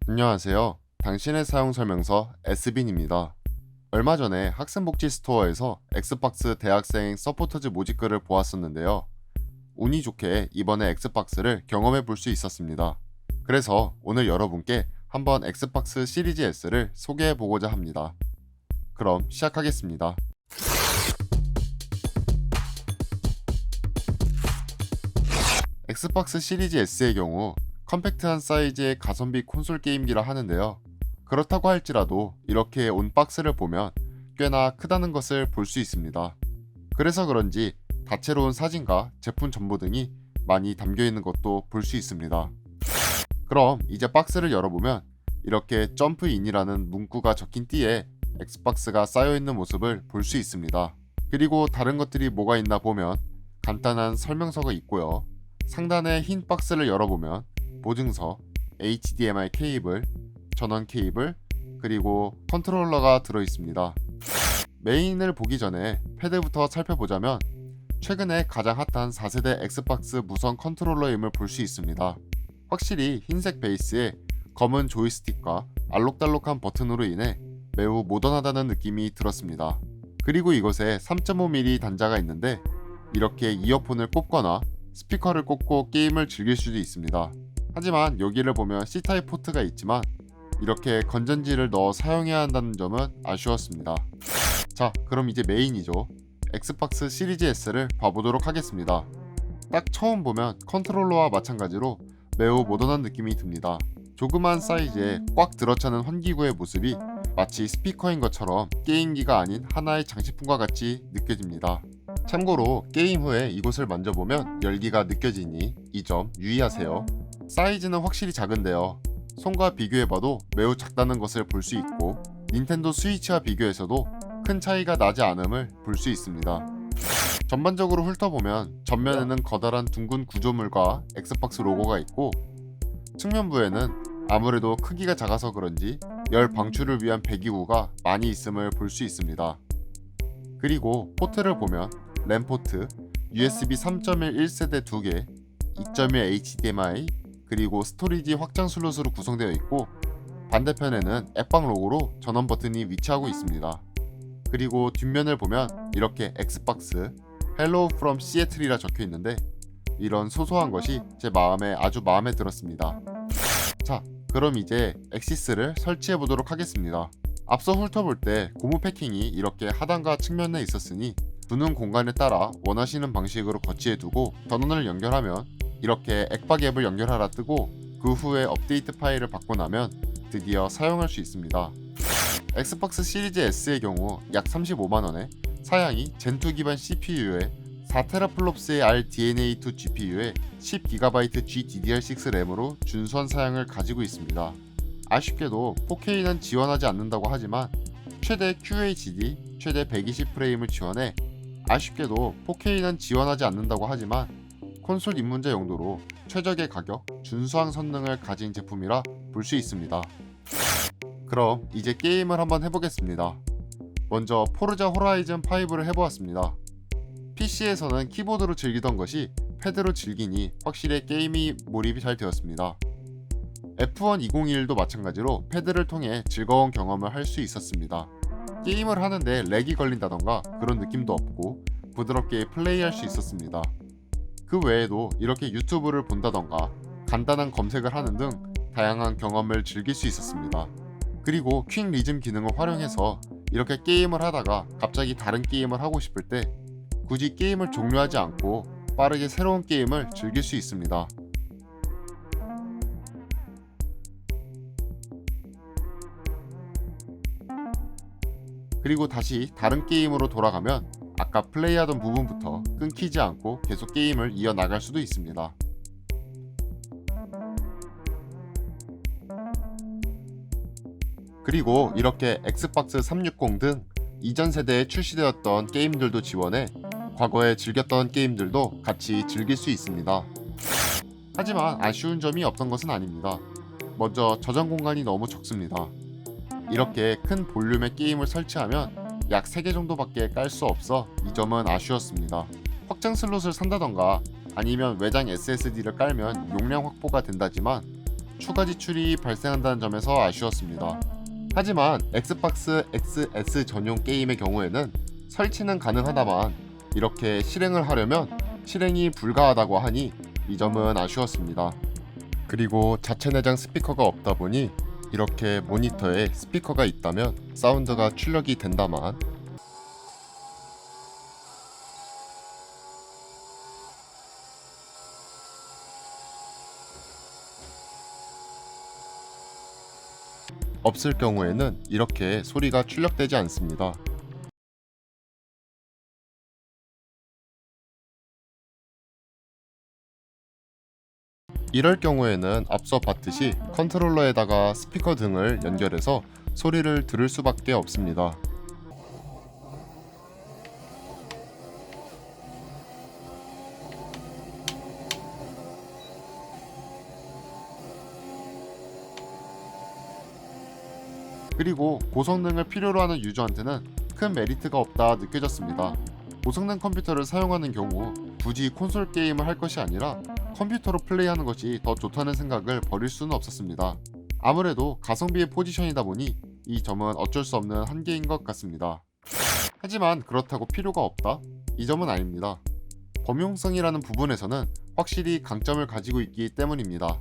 안녕하세요. 당신의 사용 설명서 SBN입니다. 얼마 전에 학생복지 스토어에서 엑스박스 대학생 서포터즈 모집글을 보았었는데요. 운이 좋게 이번에 엑스박스를 경험해 볼 수 있었습니다. 그래서 오늘 여러분께 한번 엑스박스 시리즈 S를 소개해 보고자 합니다. 그럼 시작하겠습니다. 엑스박스 시리즈 S의 경우 컴팩트한 사이즈의 가성비 콘솔 게임기라 하는데요. 그렇다고 할지라도 이렇게 온 박스를 보면 꽤나 크다는 것을 볼 수 있습니다. 그래서 그런지 다채로운 사진과 제품 정보 등이 많이 담겨 있는 것도 볼 수 있습니다. 그럼 이제 박스를 열어보면 이렇게 점프인이라는 문구가 적힌 띠에 엑스박스가 쌓여있는 모습을 볼 수 있습니다. 그리고 다른 것들이 뭐가 있나 보면 간단한 설명서가 있고요. 상단의 흰 박스를 열어보면 보증서, HDMI 케이블, 전원 케이블, 그리고 컨트롤러가 들어있습니다. 메인을 보기 전에 패드부터 살펴보자면 최근에 가장 핫한 4세대 엑스박스 무선 컨트롤러임을 볼 수 있습니다. 확실히 흰색 베이스에 검은 조이스틱과 알록달록한 버튼으로 인해 매우 모던하다는 느낌이 들었습니다. 그리고 이것에 3.5mm 단자가 있는데 이렇게 이어폰을 꼽거나 스피커를 꽂고 게임을 즐길 수도 있습니다. 하지만 여기를 보면 C타입 포트가 있지만 이렇게 건전지를 넣어 사용해야 한다는 점은 아쉬웠습니다. 자, 그럼 이제 메인이죠. 엑스박스 시리즈 S를 봐보도록 하겠습니다. 딱 처음 보면 컨트롤러와 마찬가지로 매우 모던한 느낌이 듭니다. 조그만 사이즈에 꽉 들어차는 환기구의 모습이 마치 스피커인 것처럼 게임기가 아닌 하나의 장식품과 같이 느껴집니다. 참고로 게임 후에 이곳을 만져보면 열기가 느껴지니 이 점 유의하세요. 사이즈는 확실히 작은데요. 손과 비교해봐도 매우 작다는 것을 볼 수 있고 닌텐도 스위치와 비교해서도 큰 차이가 나지 않음을 볼 수 있습니다. 전반적으로 훑어보면 전면에는 커다란 둥근 구조물과 엑스박스 로고가 있고 측면부에는 아무래도 크기가 작아서 그런지 열 방출을 위한 배기구가 많이 있음을 볼 수 있습니다. 그리고 포트를 보면 램 포트, USB 3.1 1세대 2개, 2.1 HDMI, 그리고 스토리지 확장 슬롯으로 구성되어 있고 반대편에는 앱방 로고로 전원 버튼이 위치하고 있습니다. 그리고 뒷면을 보면 이렇게 엑스박스 Hello from Seattle이라 적혀 있는데 이런 소소한 것이 제 마음에 아주 마음에 들었습니다. 자, 그럼 이제 엑시스를 설치해 보도록 하겠습니다. 앞서 훑어볼 때 고무 패킹이 이렇게 하단과 측면에 있었으니 두는 공간에 따라 원하시는 방식으로 거치해 두고 전원을 연결하면 이렇게 액박 앱을 연결하라 뜨고 그 후에 업데이트 파일을 받고 나면 드디어 사용할 수 있습니다. 엑스박스 시리즈 S의 경우 약 35만원에 사양이 젠2 기반 CPU에 4TFLOPS의 RDNA2 GPU에 10GB GDDR6 램으로 준수한 사양을 가지고 있습니다. 아쉽게도 4K는 지원하지 않는다고 하지만 최대 QHD, 최대 120프레임을 지원해 아쉽게도 4K는 지원하지 않는다고 하지만 콘솔 입문자 용도로 최적의 가격, 준수한 성능을 가진 제품이라 볼 수 있습니다. 그럼 이제 게임을 한번 해보겠습니다. 먼저 포르자 호라이즌 5를 해보았습니다. PC에서는 키보드로 즐기던 것이 패드로 즐기니 확실히 게임이 몰입이 잘 되었습니다. F1 2021도 마찬가지로 패드를 통해 즐거운 경험을 할 수 있었습니다. 게임을 하는데 렉이 걸린다던가 그런 느낌도 없고 부드럽게 플레이할 수 있었습니다. 그 외에도 이렇게 유튜브를 본다던가 간단한 검색을 하는 등 다양한 경험을 즐길 수 있었습니다. 그리고 퀵 리즘 기능을 활용해서 이렇게 게임을 하다가 갑자기 다른 게임을 하고 싶을 때 굳이 게임을 종료하지 않고 빠르게 새로운 게임을 즐길 수 있습니다. 그리고 다시 다른 게임으로 돌아가면 아까 플레이하던 부분부터 끊기지 않고 계속 게임을 이어나갈 수도 있습니다. 그리고 이렇게 엑스박스 360 등 이전 세대에 출시되었던 게임들도 지원해 과거에 즐겼던 게임들도 같이 즐길 수 있습니다. 하지만 아쉬운 점이 없던 것은 아닙니다. 먼저 저장 공간이 너무 적습니다. 이렇게 큰 볼륨의 게임을 설치하면 약 3개 정도밖에 깔 수 없어 이 점은 아쉬웠습니다. 확장 슬롯을 산다던가 아니면 외장 SSD를 깔면 용량 확보가 된다지만 추가 지출이 발생한다는 점에서 아쉬웠습니다. 하지만 엑스박스 XS 전용 게임의 경우에는 설치는 가능하다만 이렇게 실행을 하려면 실행이 불가하다고 하니 이 점은 아쉬웠습니다. 그리고 자체 내장 스피커가 없다 보니 이렇게 모니터에 스피커가 있다면 사운드가 출력이 된다만 없을 경우에는 이렇게 소리가 출력되지 않습니다. 이럴 경우에는 앞서 봤듯이 컨트롤러에다가 스피커 등을 연결해서 소리를 들을 수밖에 없습니다. 그리고 고성능을 필요로 하는 유저한테는 큰 메리트가 없다 느껴졌습니다. 고성능 컴퓨터를 사용하는 경우 굳이 콘솔 게임을 할 것이 아니라 컴퓨터로 플레이하는 것이 더 좋다는 생각을 버릴 수는 없었습니다. 아무래도 가성비의 포지션이다 보니 이 점은 어쩔 수 없는 한계인 것 같습니다. 하지만 그렇다고 필요가 없다? 이 점은 아닙니다. 범용성이라는 부분에서는 확실히 강점을 가지고 있기 때문입니다.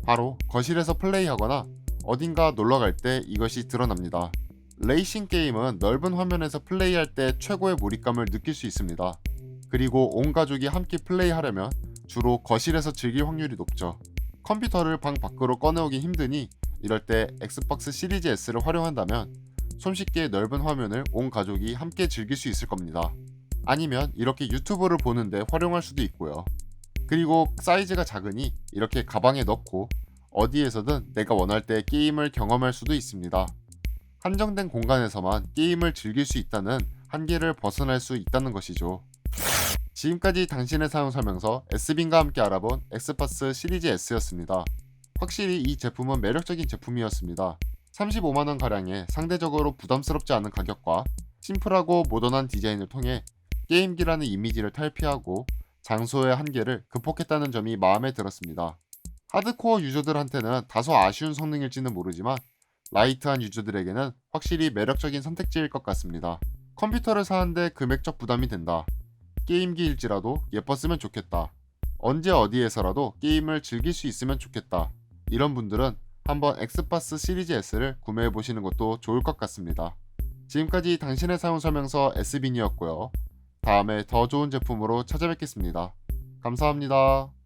바로 거실에서 플레이하거나 어딘가 놀러갈 때 이것이 드러납니다. 레이싱 게임은 넓은 화면에서 플레이할 때 최고의 몰입감을 느낄 수 있습니다. 그리고 온 가족이 함께 플레이하려면 주로 거실에서 즐길 확률이 높죠. 컴퓨터를 방 밖으로 꺼내오기 힘드니 이럴 때 엑스박스 시리즈 S를 활용한다면 손쉽게 넓은 화면을 온 가족이 함께 즐길 수 있을 겁니다. 아니면 이렇게 유튜브를 보는데 활용할 수도 있고요. 그리고 사이즈가 작으니 이렇게 가방에 넣고 어디에서든 내가 원할 때 게임을 경험할 수도 있습니다. 한정된 공간에서만 게임을 즐길 수 있다는 한계를 벗어날 수 있다는 것이죠. 지금까지 당신의 사용 설명서 S빈과 함께 알아본 엑스박스 시리즈 S였습니다. 확실히 이 제품은 매력적인 제품이었습니다. 35만원 가량의 상대적으로 부담스럽지 않은 가격과 심플하고 모던한 디자인을 통해 게임기라는 이미지를 탈피하고 장소의 한계를 극복했다는 점이 마음에 들었습니다. 하드코어 유저들한테는 다소 아쉬운 성능일지는 모르지만 라이트한 유저들에게는 확실히 매력적인 선택지일 것 같습니다. 컴퓨터를 사는데 금액적 부담이 된다. 게임기일지라도 예뻤으면 좋겠다. 언제 어디에서라도 게임을 즐길 수 있으면 좋겠다. 이런 분들은 한번 엑스박스 시리즈 S를 구매해 보시는 것도 좋을 것 같습니다. 지금까지 당신의 사용 설명서 S빈이었고요. 다음에 더 좋은 제품으로 찾아뵙겠습니다. 감사합니다.